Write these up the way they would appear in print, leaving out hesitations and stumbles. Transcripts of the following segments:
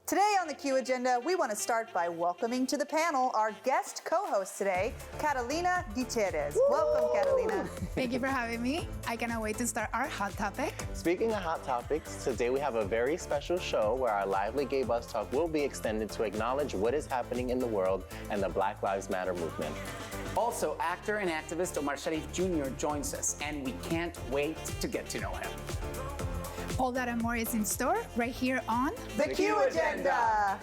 Today on the Q Agenda, we want to start by welcoming to the panel our guest co-host today, Carolina Gutierrez. Woo! Welcome, Carolina. Thank you for having me. I cannot wait to start our hot topic. Speaking of hot topics, today we have a very special show where our lively gay bus talk will be extended to acknowledge what is happening in the world and the Black Lives Matter movement. Also, actor and activist Omar Sharif Jr. joins us, and we can't wait to get to know him. All that and more is in store right here on The Q Agenda.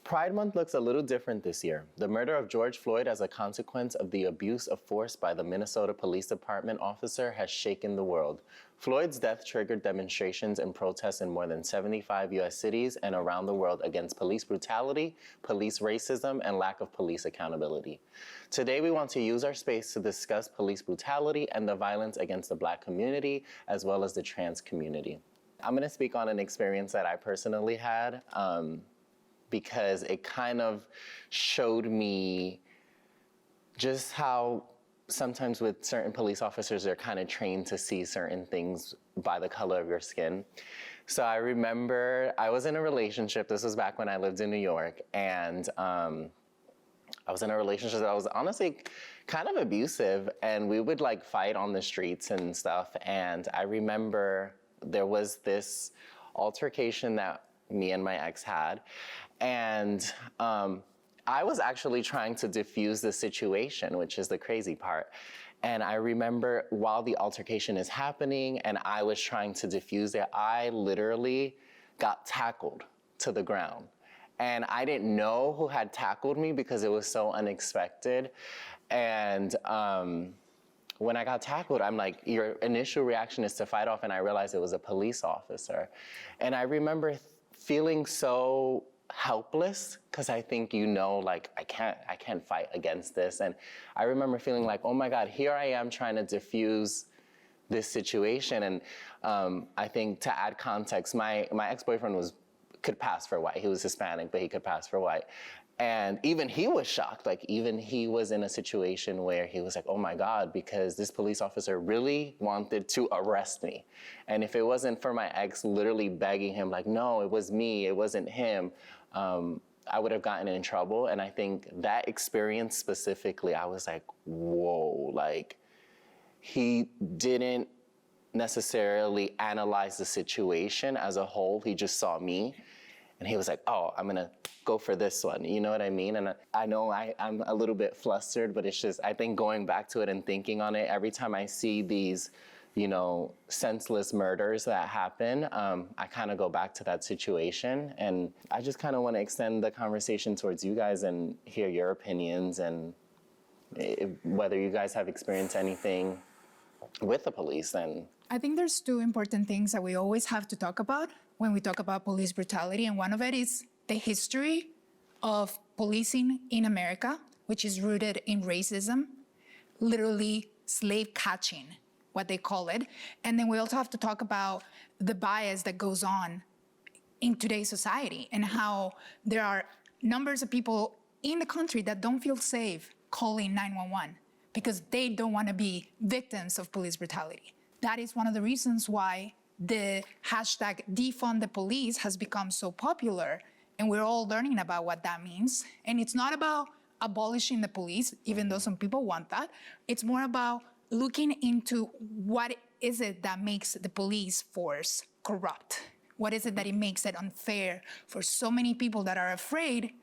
Pride Month looks a little different this year. The murder of George Floyd as a consequence of the abuse of force by the Minnesota Police Department officer has shaken the world. Floyd's death triggered demonstrations and protests in more than 75 U.S. cities and around the world against police brutality, police racism, and lack of police accountability. Today, we want to use our space to discuss police brutality and the violence against the Black community, as well as the trans community. I'm going to speak on an experience that I personally had, because it kind of showed me just how sometimes with certain police officers, they're kind of trained to see certain things by the color of your skin. So I remember I was in a relationship, this was back when I lived in New York, and I was in a relationship that was honestly kind of abusive, and we would like fight on the streets and stuff. And I remember there was this altercation that me and my ex had, and I was actually trying to diffuse the situation, which is the crazy part. And I remember while the altercation is happening and I was trying to diffuse it, I literally got tackled to the ground. And I didn't know who had tackled me because it was so unexpected. And when I got tackled, I'm like, your initial reaction is to fight off, and I realized it was a police officer. And I remember feeling so helpless, because I think, like, I can't fight against this. And I remember feeling like, oh my God, here I am trying to diffuse this situation. And I think to add context, my ex-boyfriend could pass for white. He was Hispanic, but he could pass for white. And even he was shocked. Like, even he was in a situation where he was like, oh my God, because this police officer really wanted to arrest me. And if it wasn't for my ex literally begging him, like, no, it was me, it wasn't him, I would have gotten in trouble. And I think that experience specifically, I was like, whoa, like, he didn't necessarily analyze the situation as a whole. He just saw me, and he was like, oh, I'm gonna go for this one, you know what I mean? And I know I'm a little bit flustered, but it's just, I think going back to it and thinking on it, every time I see these, senseless murders that happen, I kind of go back to that situation. And I just kind of want to extend the conversation towards you guys and hear your opinions, and whether you guys have experienced anything with the police. And I think there's two important things that we always have to talk about when we talk about police brutality, and one of it is the history of policing in America, which is rooted in racism, literally slave catching, what they call it. And then we also have to talk about the bias that goes on in today's society, and how there are numbers of people in the country that don't feel safe calling 911 because they don't want to be victims of police brutality. That is one of the reasons why the hashtag defund the police has become so popular. And we're all learning about what that means. And it's not about abolishing the police, even though some people want that. It's more about looking into what is it that makes the police force corrupt? What is it that it makes it unfair for so many people that are afraid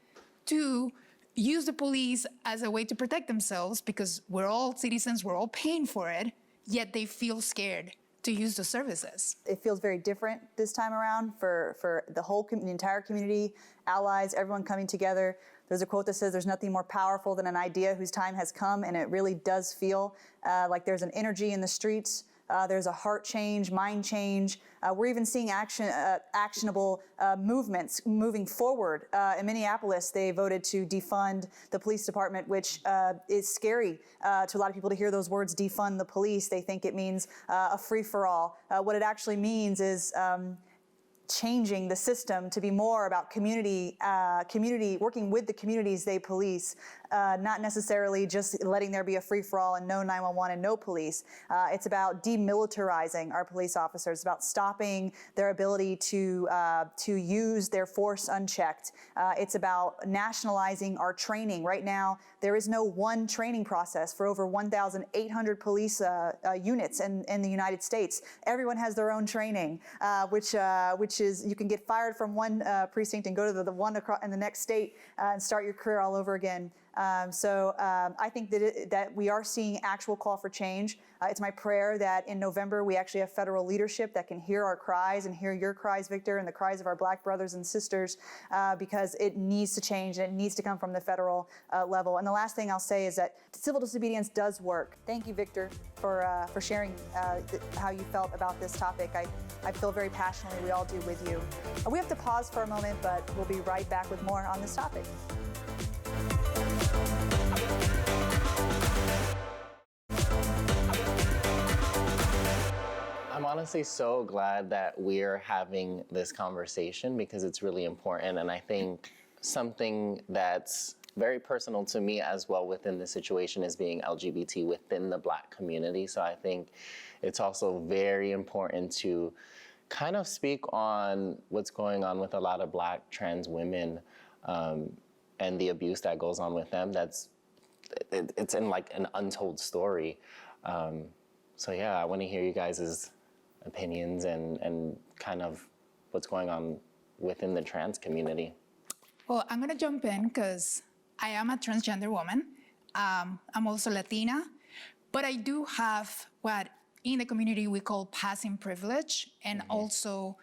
to use the police as a way to protect themselves, because we're all citizens, we're all paying for it, yet they feel scared to use the services. It feels very different this time around for the entire community, allies, everyone coming together. There's a quote that says, there's nothing more powerful than an idea whose time has come, and it really does feel like there's an energy in the streets. There's a heart change, mind change. We're even seeing actionable movements moving forward. In Minneapolis, they voted to defund the police department, which is scary to a lot of people to hear those words, defund the police. They think it means a free-for-all. What it actually means is changing the system to be more about community, working with the communities they police, not necessarily just letting there be a free-for-all and no 911 and no police. It's about demilitarizing our police officers. It's about stopping their ability to use their force unchecked. It's about nationalizing our training. Right now, there is no one training process for over 1,800 police units in the United States. Everyone has their own training, which is you can get fired from one precinct and go to the one across in the next state and start your career all over again. I think that we are seeing actual call for change. It's my prayer that in November we actually have federal leadership that can hear our cries and hear your cries, Victor, and the cries of our Black brothers and sisters, because it needs to change and it needs to come from the federal level. And the last thing I'll say is that civil disobedience does work. Thank you, Victor, for sharing how you felt about this topic. I feel very passionately, we all do, with you. We have to pause for a moment, but we'll be right back with more on this topic. I'm honestly so glad that we're having this conversation because it's really important. And I think something that's very personal to me as well within the situation is being LGBT within the Black community. So I think it's also very important to kind of speak on what's going on with a lot of Black trans women and the abuse that goes on with them. It's in like an untold story. So yeah, I want to hear you guys' opinions and kind of what's going on within the trans community. Well, I'm gonna jump in because I am a transgender woman. I'm also Latina, but I do have what in the community we call passing privilege and also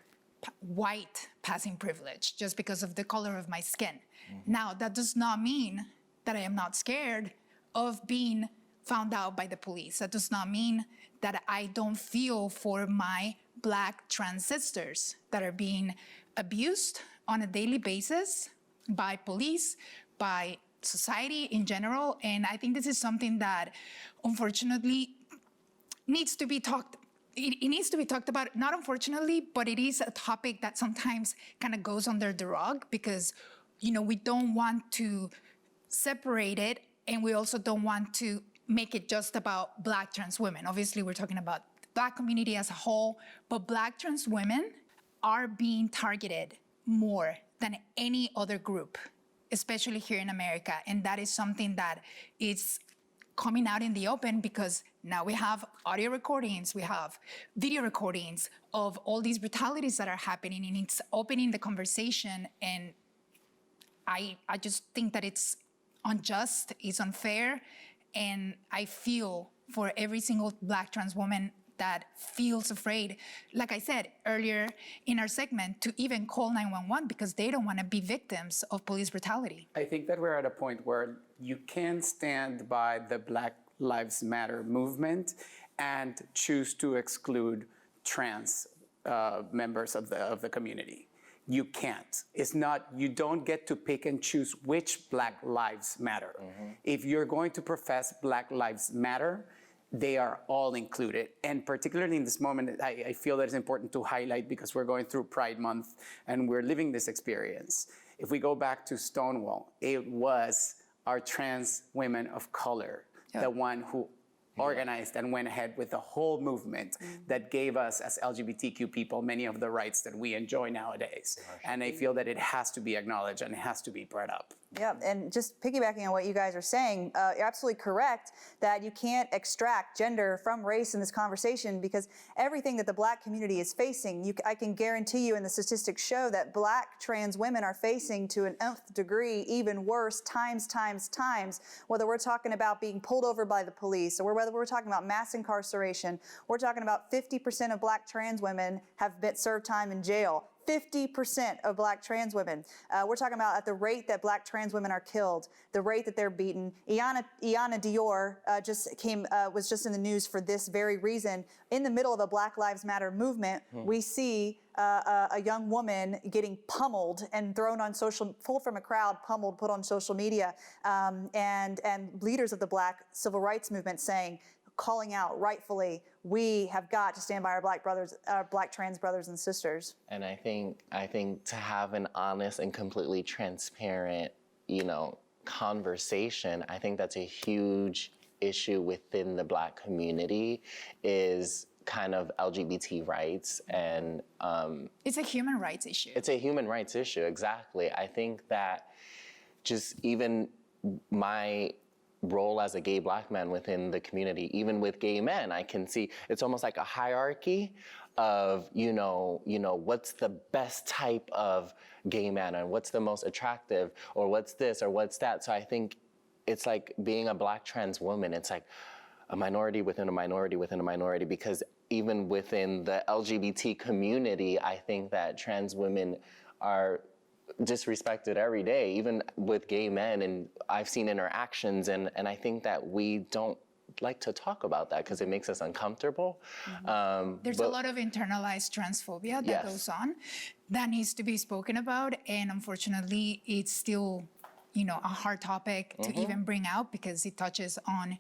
white passing privilege just because of the color of my skin. Now, that does not mean that I am not scared of being found out by the police. That does not mean that I don't feel for my Black trans sisters that are being abused on a daily basis by police, by society in general. And I think this is something that unfortunately needs to be talked. It needs to be talked about, not unfortunately, but it is a topic that sometimes kind of goes under the rug because, you know, we don't want to separate it and we also don't want to make it just about Black trans women. Obviously, we're talking about the Black community as a whole, but Black trans women are being targeted more than any other group, especially here in America. And that is something that is coming out in the open because now we have audio recordings, we have video recordings of all these brutalities that are happening, and it's opening the conversation. And I just think that it's unjust, it's unfair, and I feel for every single Black trans woman that feels afraid, like I said earlier in our segment, to even call 911 because they don't want to be victims of police brutality. I think that we're at a point where you can stand by the Black Lives Matter movement and choose to exclude trans members of the community. You can't. It's not, you don't get to pick and choose which Black lives matter. If you're going to profess Black Lives Matter, they are all included. And particularly in this moment, I feel that it's important to highlight because we're going through Pride Month and we're living this experience. If we go back to Stonewall, it was our trans women of color, the one who organized and went ahead with the whole movement that gave us as LGBTQ people many of the rights that we enjoy nowadays. And I feel that it has to be acknowledged and it has to be brought up. Yeah, and just piggybacking on what you guys are saying, you're absolutely correct that you can't extract gender from race in this conversation because everything that the Black community is facing, I can guarantee you, and the statistics show that Black trans women are facing to an nth degree even worse times, whether we're talking about being pulled over by the police or whether we're talking about mass incarceration. We're talking about 50% of Black trans women have served time in jail. 50% of Black trans women. We're talking about at the rate that Black trans women are killed, the rate that they're beaten. Iana Dior was just in the news for this very reason. In the middle of a Black Lives Matter movement, we see a young woman getting pummeled and thrown on pulled from a crowd, pummeled, put on social media, and leaders of the Black civil rights movement saying, calling out rightfully, we have got to stand by our black trans brothers and sisters. And I think to have an honest and completely transparent, conversation, I think that's a huge issue within the Black community is kind of LGBT rights and it's a human rights issue. it's a human rights issue, exactly. I think that just even my role as a gay Black man within the community, even with gay men, I can see it's almost like a hierarchy of, what's the best type of gay man and what's the most attractive or what's this or what's that. So I think it's like being a Black trans woman, it's like a minority within a minority within a minority, because even within the LGBT community, I think that trans women are disrespected every day, even with gay men, and I've seen interactions, and I think that we don't like to talk about that because it makes us uncomfortable. There's a lot of internalized transphobia that Yes. goes on that needs to be spoken about, and unfortunately, it's still, a hard topic to even bring out because it touches on,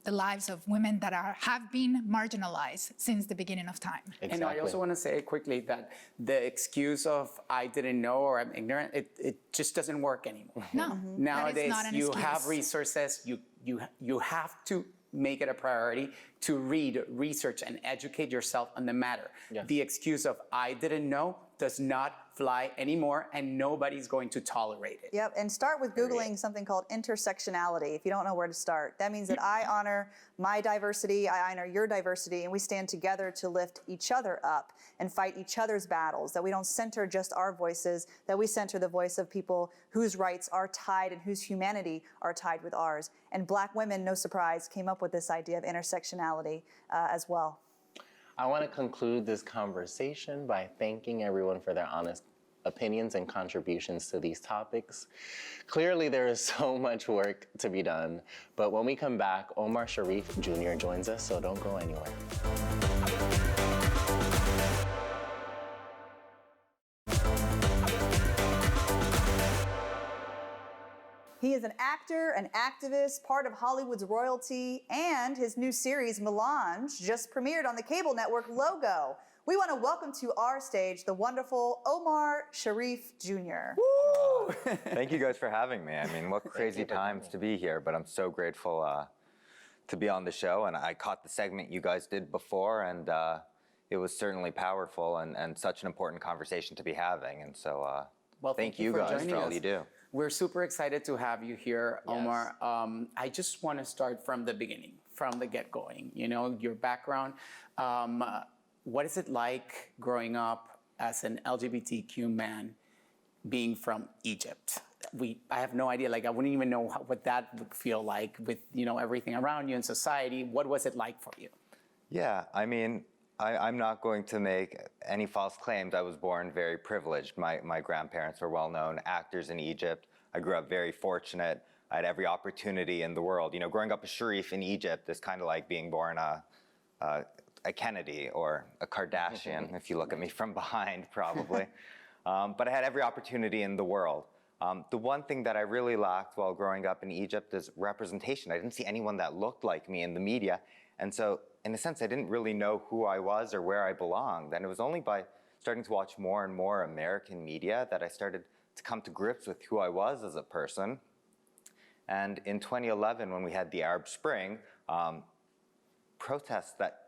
the lives of women that have been marginalized since the beginning of time. Exactly. And I also want to say quickly that the excuse of I didn't know or I'm ignorant, it just doesn't work anymore. No, that is Nowadays, not an you excuse. have resources, you have to make it a priority to read, research, and educate yourself on the matter. Yes. The excuse of I didn't know does not fly anymore, and nobody's going to tolerate it. Yep, and start with Googling something called intersectionality if you don't know where to start. That means that I honor my diversity, I honor your diversity, and we stand together to lift each other up and fight each other's battles, that we don't center just our voices, that we center the voice of people whose rights are tied and whose humanity are tied with ours. And Black women, no surprise, came up with this idea of intersectionality as well. I want to conclude this conversation by thanking everyone for their honest opinions and contributions to these topics. Clearly, there is so much work to be done, but when we come back, Omar Sharif Jr. joins us, so don't go anywhere. He is an actor, an activist, part of Hollywood's royalty, and his new series, Melange, just premiered on the cable network Logo. We want to welcome to our stage the wonderful Omar Sharif Jr. Woo! Thank you guys for having me. I mean, what crazy times to be here, but I'm so grateful to be on the show. And I caught the segment you guys did before, and it was certainly powerful and such an important conversation to be having. And so Well, thank you guys joining for all us. you do. We're super excited to have you here, Yes. Omar. I just want to start from the beginning, from the get-going. Your background. What is it like growing up as an LGBTQ man, being from Egypt? I have no idea. I wouldn't even know what that would feel like with everything around you in society. What was it like for you? Yeah, I mean, I'm not going to make any false claims. I was born very privileged. My grandparents were well-known actors in Egypt. I grew up very fortunate. I had every opportunity in the world. Growing up a Sharif in Egypt is kind of like being born a Kennedy or a Kardashian, if you look at me from behind, probably. But I had every opportunity in the world. The one thing that I really lacked while growing up in Egypt is representation. I didn't see anyone that looked like me in the media. And so, in a sense, I didn't really know who I was or where I belonged. And it was only by starting to watch more and more American media that I started to come to grips with who I was as a person. And in 2011, when we had the Arab Spring, protests that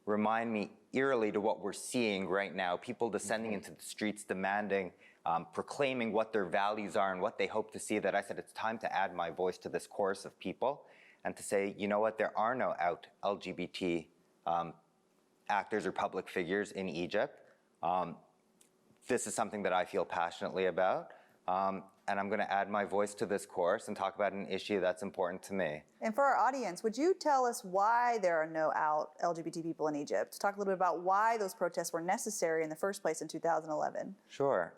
remind me eerily to what we're seeing right now, people descending into the streets, demanding, proclaiming what their values are and what they hope to see, that I said it's time to add my voice to this chorus of people and to say, you know what, there are no out LGBT actors or public figures in Egypt. This is something that I feel passionately about. And I'm going to add my voice to this chorus and talk about an issue that's important to me. And for our audience, would you tell us why there are no out LGBT people in Egypt? Talk a little bit about why those protests were necessary in the first place in 2011. Sure.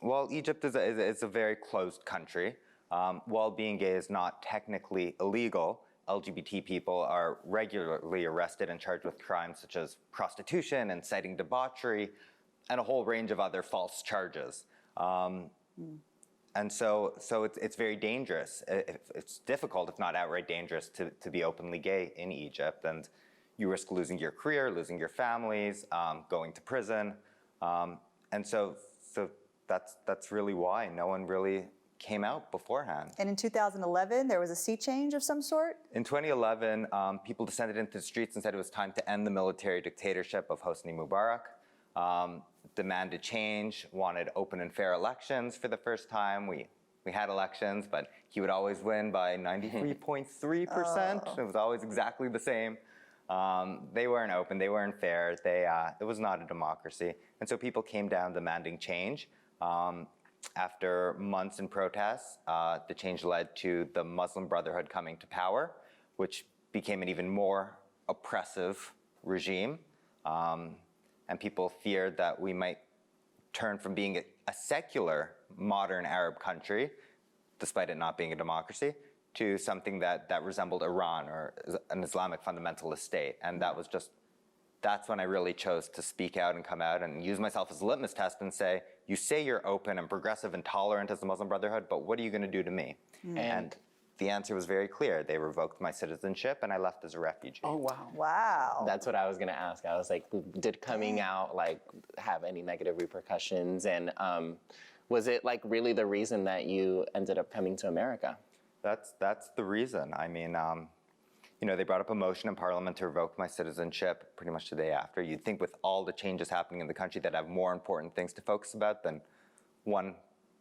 Well, Egypt is a very closed country. While being gay is not technically illegal, LGBT people are regularly arrested and charged with crimes such as prostitution, inciting debauchery, and a whole range of other false charges. so it's very dangerous. It's difficult, if not outright dangerous, to be openly gay in Egypt. And you risk losing your career, losing your families, going to prison. And so that's really why no one really came out beforehand. And in 2011, there was a sea change of some sort? In 2011, people descended into the streets and said it was time to end the military dictatorship of Hosni Mubarak, demanded change, wanted open and fair elections for the first time. We had elections, but he would always win by 93.3%. It was always exactly the same. They weren't open, they weren't fair, it was not a democracy. And so people came down demanding change. After months in protests, the change led to the Muslim Brotherhood coming to power, which became an even more oppressive regime. And people feared that we might turn from being a secular, modern Arab country, despite it not being a democracy, to something that resembled Iran or an Islamic fundamentalist state. And that's when I really chose to speak out and come out and use myself as a litmus test and say, you say you're open and progressive and tolerant as the Muslim Brotherhood, but what are you going to do to me? And the answer was very clear. They revoked my citizenship and I left as a refugee. Oh, wow. Wow. That's what I was gonna ask. I was like, did coming out like have any negative repercussions? And was it like really the reason that you ended up coming to America? That's the reason. I mean, they brought up a motion in Parliament to revoke my citizenship pretty much the day after. You'd think with all the changes happening in the country that have more important things to focus about than one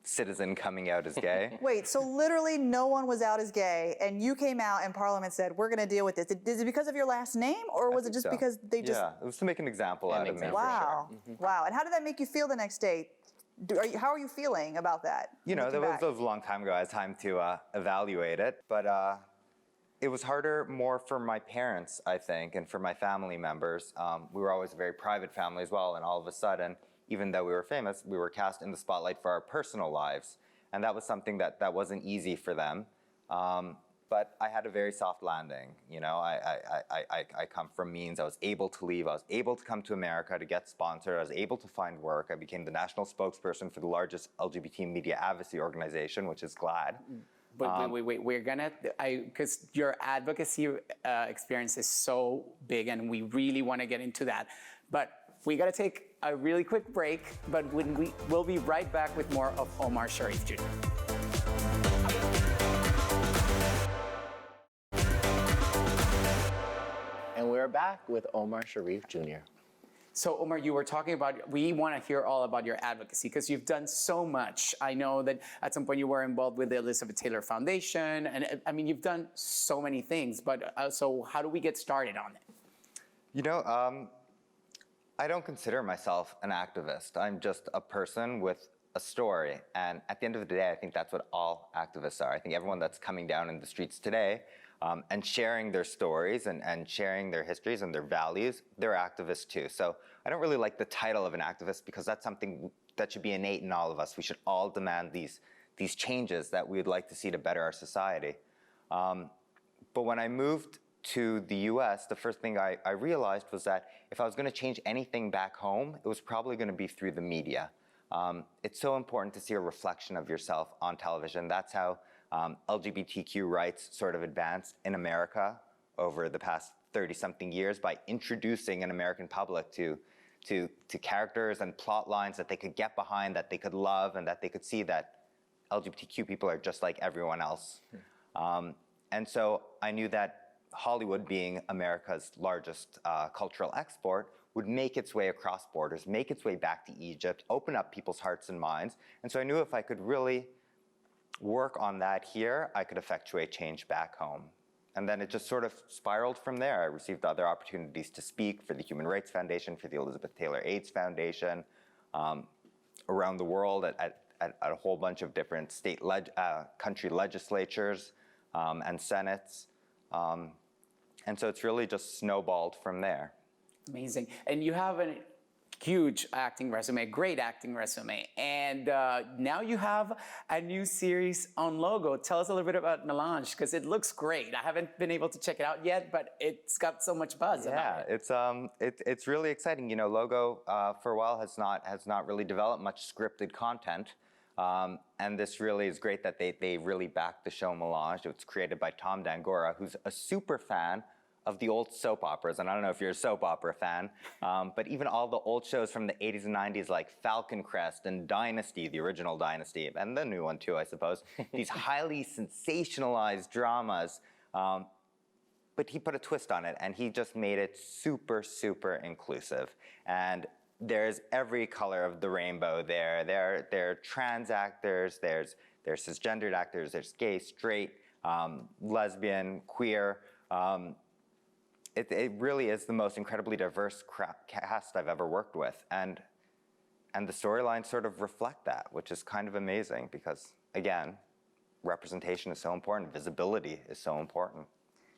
citizen coming out as gay. Wait, so literally no one was out as gay, and you came out and Parliament said, we're going to deal with this. Is it because of your last name, or was it just because they just... Yeah, it was to make an example out of me. Wow, wow. And how did that make you feel the next day? How are you feeling about that? That was a long time ago. I had time to evaluate it, but it was harder more for my parents, I think, and for my family members. We were always a very private family as well, and all of a sudden, even though we were famous, we were cast in the spotlight for our personal lives. And that was something that wasn't easy for them. But I had a very soft landing. I come from means. I was able to leave. I was able to come to America to get sponsored. I was able to find work. I became the national spokesperson for the largest LGBT media advocacy organization, which is GLAAD. But wait, we're gonna, because your advocacy experience is so big and we really wanna get into that. But we gotta take a really quick break, but we'll be right back with more of Omar Sharif Jr. And we're back with Omar Sharif Jr. So Omar, you were talking about, we want to hear all about your advocacy because you've done so much. I know that at some point you were involved with the Elizabeth Taylor Foundation, and I mean, you've done so many things, but so how do we get started on it? I don't consider myself an activist. I'm just a person with a story. And at the end of the day, I think that's what all activists are. I think everyone that's coming down in the streets today and sharing their stories and sharing their histories and their values, they're activists too. So I don't really like the title of an activist because that's something that should be innate in all of us. We should all demand these changes that we would like to see to better our society. But when I moved to the US, the first thing I realized was that if I was going to change anything back home, it was probably going to be through the media. It's so important to see a reflection of yourself on television. That's how LGBTQ rights sort of advanced in America over the past 30-something years by introducing an American public to characters and plot lines that they could get behind, that they could love, and that they could see that LGBTQ people are just like everyone else. And so I knew that Hollywood, being America's largest cultural export, would make its way across borders, make its way back to Egypt, open up people's hearts and minds. And so I knew if I could really work on that here, I could effectuate change back home. And then it just sort of spiraled from there. I received other opportunities to speak for the Human Rights Foundation, for the Elizabeth Taylor AIDS Foundation, around the world at a whole bunch of different country legislatures and senates. And so it's really just snowballed from there. Amazing. And you have a huge acting resume, great acting resume. And now you have a new series on Logo. Tell us a little bit about Melange, because it looks great. I haven't been able to check it out yet, but it's got so much buzz about it. Yeah, it's really exciting. Logo for a while has not really developed much scripted content. And this really is great that they really backed the show Melange. It was created by Tom Dangora, who's a super fan of the old soap operas. And I don't know if you're a soap opera fan, but even all the old shows from the 80s and 90s like Falcon Crest and Dynasty, the original Dynasty, and the new one too, I suppose. These highly sensationalized dramas. But he put a twist on it, and he just made it super, super inclusive. And there's every color of the rainbow there. There are trans actors, there's cisgendered actors, there's gay, straight, lesbian, queer. It really is the most incredibly diverse cast I've ever worked with. And the storylines sort of reflect that, which is kind of amazing because, again, representation is so important, visibility is so important.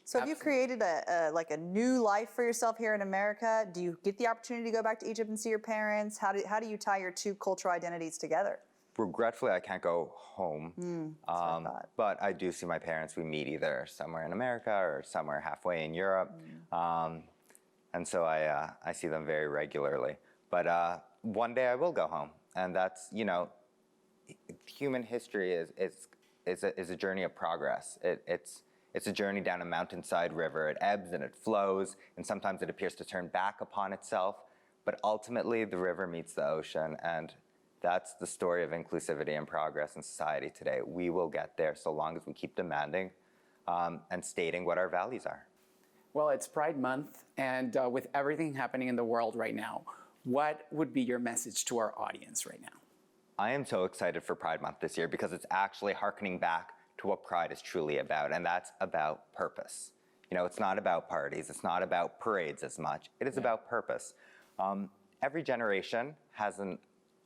So have you created a new life for yourself here in America? Do you get the opportunity to go back to Egypt and see your parents? How do you tie your two cultural identities together? Regretfully, I can't go home, but I do see my parents. We meet either somewhere in America or somewhere halfway in Europe, and so I see them very regularly. But one day I will go home, and that's, you know, human history is a journey of progress. It's a journey down a mountainside river. It ebbs and it flows, and sometimes it appears to turn back upon itself. But ultimately, the river meets the ocean, and that's the story of inclusivity and progress in society today. We will get there so long as we keep demanding and stating what our values are. Well, it's Pride Month, and with everything happening in the world right now, what would be your message to our audience right now? I am so excited for Pride Month this year because it's actually hearkening back to what Pride is truly about, and that's about purpose. You know, it's not about parties, it's not about parades as much, it is about purpose. Every generation has an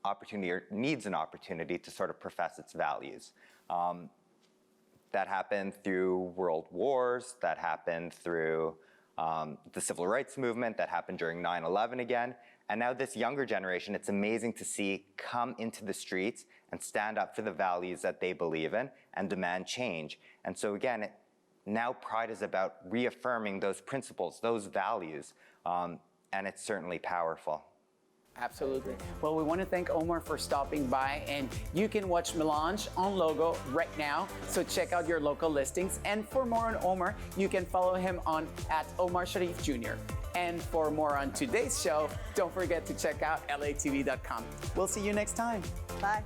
opportunity or needs an opportunity to sort of profess its values. That happened through world wars, that happened through the civil rights movement, that happened during 9/11 again. And now this younger generation, it's amazing to see come into the streets and stand up for the values that they believe in and demand change. And so again, now Pride is about reaffirming those principles, those values, and it's certainly powerful. Absolutely. Well, we want to thank Omar for stopping by, and you can watch Melange on Logo right now. So check out your local listings. And for more on Omar, you can follow him on @Omar Sharif Jr. And for more on today's show, don't forget to check out LATV.com. We'll see you next time. Bye.